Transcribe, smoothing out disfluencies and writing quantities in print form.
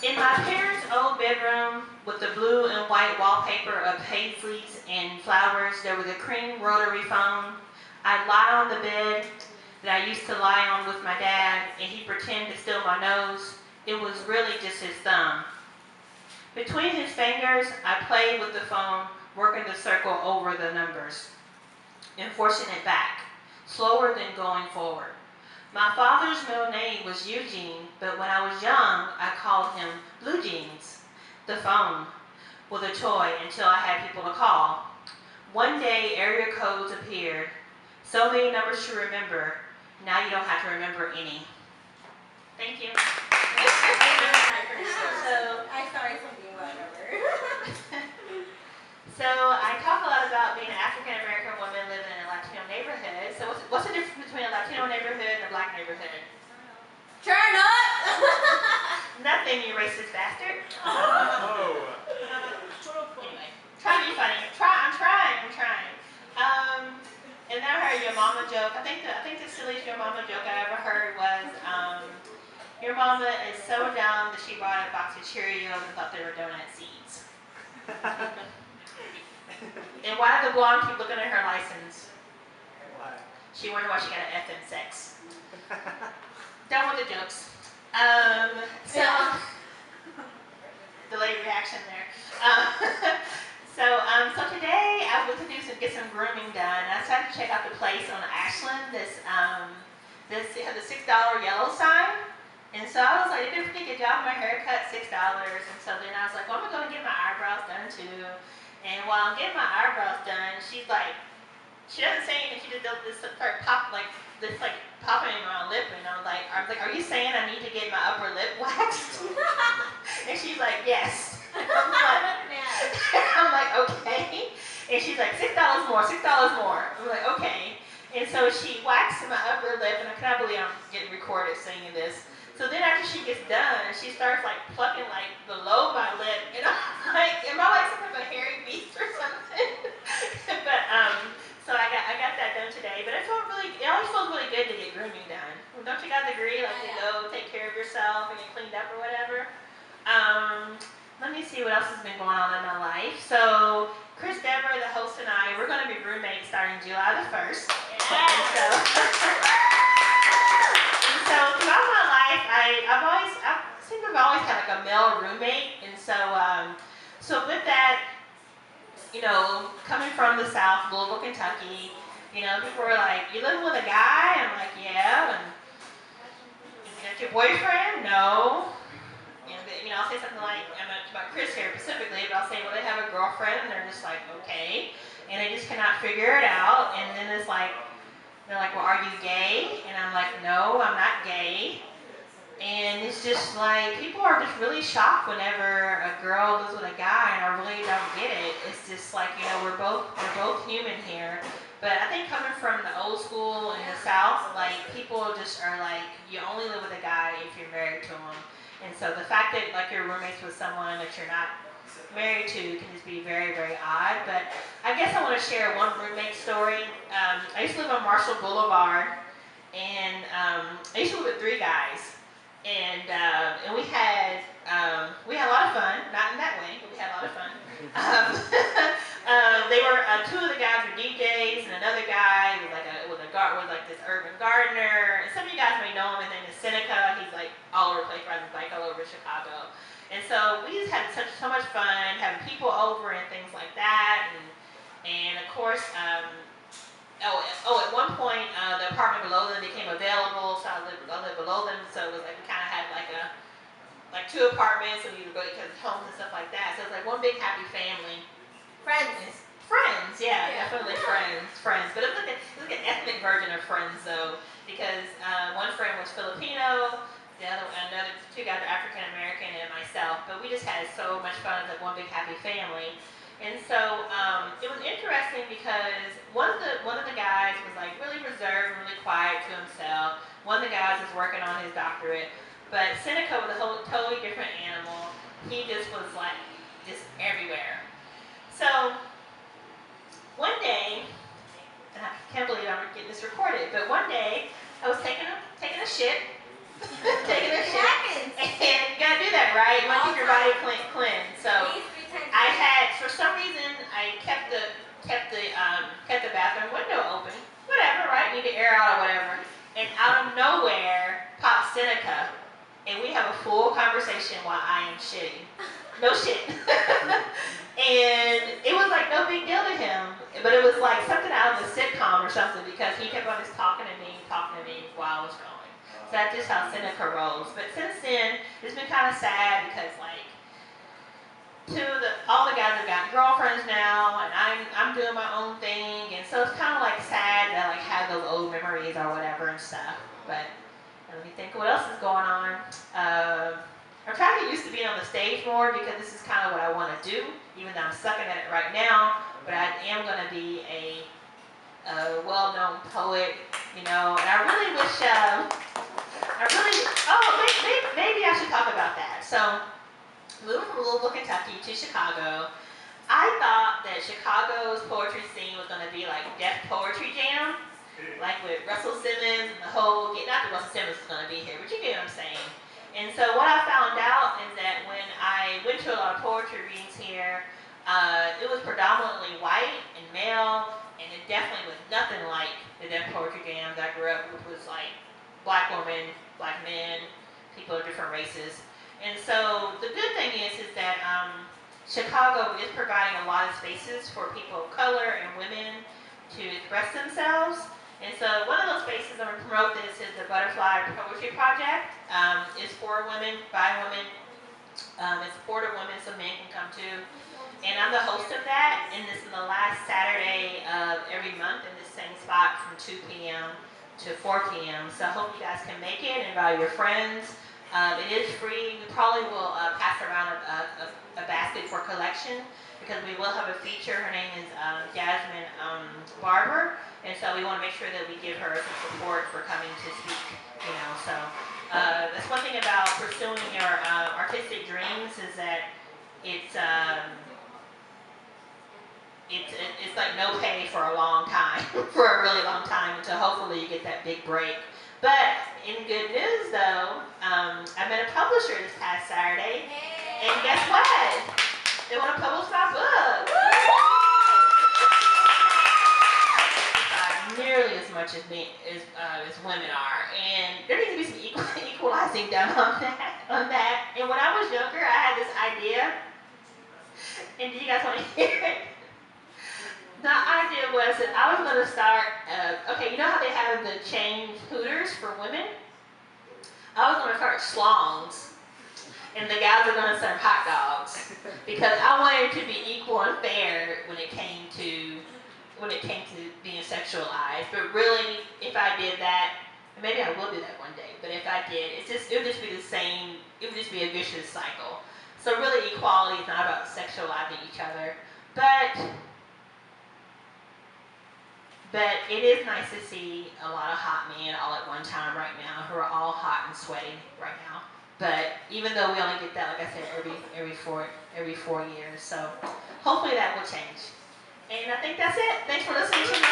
In my parents' old bedroom with the blue and white wallpaper of paisleys and flowers, there was a cream rotary phone. I'd lie on the bed that I used to lie on with my dad, and he'd pretend to steal my nose. It was really just his thumb. Between his fingers, I played with the phone, working the circle over the numbers and forcing it back, slower than going forward. My father's middle name was Eugene, but when I was young, I called him Blue Jeans, the phone, with a toy until I had people to call. One day, area codes appeared. So many numbers to remember. Now you don't have to remember any. Thank you. So I talk a lot about being an African American woman living in a Latino neighborhood. So what's the difference between a Latino neighborhood and a black neighborhood? Turn up! Nothing, you racist bastard. Oh. Anyway, try to be funny. I'm trying. And then I heard your mama joke. I think the silliest your mama joke I ever heard was, your mama is so dumb that she bought a box of Cheerios and thought they were donut seeds. And why did the blonde keep looking at her license? Why? She wondered why she got an F in sex. Done with the jokes. Delayed reaction there. So today I went to get some grooming done. I decided to check out the place on Ashland. It had the $6 yellow sign. And so I was like, they did a pretty good job with my haircut, $6. And so then I was like, well, I'm going to get my eyebrows done too. And while I'm getting my eyebrows done, she's like, she doesn't say anything. She just does this start popping in my lip. And I was like, are you saying I need to get my upper lip waxed? And she's like, yes. I'm like, okay. And she's like, $6 more, $6 more. I'm like, okay. And so she waxed my upper lip, and I cannot believe I'm getting recorded saying this. So then after she gets done, she starts like plucking like below my lip, and I'm like, am I like some kind of a hairy beast or something? But so I got that done today. But it always feels really good to get grooming done. Don't you guys agree? Like to go take care of yourself and get cleaned up or whatever. Let me see what else has been going on in my life. So Chris, Deborah, the host, and I, we're going to be roommates starting July the 1st. So throughout my life, I seem to have always had like a male roommate, and so with that, coming from the South, Louisville, Kentucky, people were like, "You living with a guy?" I'm like, "Yeah." And is that your boyfriend? No. I'll say something like, I'm not about Chris here specifically, but I'll say, well, they have a girlfriend, and they're just like, okay, and they just cannot figure it out, and then it's like. They're like, well, are you gay? And I'm like, no, I'm not gay. And it's just like, people are just really shocked whenever a girl lives with a guy, and I really don't get it. It's just like, we're both human here. But I think coming from the old school in the South, like, people just are like, you only live with a guy if you're married to him. And so the fact that, like, you're roommates with someone that you're not married to can just be very, very odd. But I guess I want to share one roommate story. I used to live on Marshall Boulevard, and I used to live with 3 guys, and we had a lot of fun. Not in that way, but we had a lot of fun. They were 2 of the guys were DJs, and another guy was like this urban gardener. And some of you guys may know him. His name is Seneca. He's like all over the place, riding his bike all over Chicago. And so we just had so much fun having people over and things like that. And of course, at one point, the apartment below them became available, so I lived below them. So it was like we kind of had like 2 apartments, and we would go to each other's homes and stuff like that. So it was like one big happy family. Friends, yeah. Definitely friends. But it was like an ethnic version of friends, though, because one friend was Filipino. Another 2 guys are African American, and myself, but we just had so much fun as like one big happy family. And so it was interesting because one of the guys was like really reserved, really quiet to himself. One of the guys was working on his doctorate, but Seneca was a totally different animal. He just was like just everywhere. So one day, and I can't believe I'm getting this recorded, but one day I was taking a shit. And you gotta do that, right? You want to keep your body cleansed. So Needs to be taken I care of. had, for some reason, I kept the bathroom window open. Whatever, right? Need to air out or whatever. And out of nowhere pops Seneca, and we have a full conversation while I am shitting. No shit. And it was like no big deal to him, but it was like something out of a sitcom or something because he kept on just talking to me while I was going. So that's just how Seneca rolls. But since then, it's been kind of sad because like all the guys have got girlfriends now, and I'm doing my own thing, and so it's kind of like sad that I like have those old memories or whatever and stuff. But let me think what else is going on. I'm trying to get used to being on the stage more because this is kind of what I want to do, even though I'm sucking at it right now. But I am going to be a well-known poet, you know, and I really wish, maybe I should talk about that. So, moving from Louisville, Kentucky to Chicago, I thought that Chicago's poetry scene was going to be like Def Poetry Jam, like with Russell Simmons and the whole, not that Russell Simmons is going to be here, but you get what I'm saying. And so what I found out is that when I went to a lot of poetry readings here, it was predominantly white and male, and it definitely was nothing like the Def Poetry Jams I grew up with, was like black women, black men, people of different races. And so the good thing is that Chicago is providing a lot of spaces for people of color and women to express themselves. And so one of those spaces I'm going to promote this is the Butterfly Poetry Project. It's for women, by women. It's supportive women, so men can come too. And I'm the host of that, and this is the last Saturday of every month in this same spot from 2 p.m. to 4 p.m. So I hope you guys can make it and invite your friends. It is free. We probably will pass around a basket for collection because we will have a feature. Her name is Jasmine Barber, and so we want to make sure that we give her some support for coming to speak. You know, so that's one thing about pursuing your artistic dreams is that it's like no pay for a long time, for a really long time, until hopefully you get that big break. But in good news though, I met a publisher this past Saturday, and guess what? They want to publish my book. Nearly as much as women are, and there needs to be some equalizing done on that. And when I was younger, I had this idea, and do you guys want to hear it? The idea was that I was going to start, okay, you know how they have the chain hooters for women? I was going to start schlongs, and the guys are going to serve hot dogs, because I wanted it to be equal and fair when it came to being sexualized. But really, if I did that, and maybe I will do that one day, but if I did, it would just be the same, it would just be a vicious cycle. So really, equality is not about sexualizing each other, but it is nice to see a lot of hot men all at one time right now who are all hot and sweaty right now. But even though we only get that, like I said, every 4 years, so hopefully that will change. And I think that's it. Thanks for listening to me.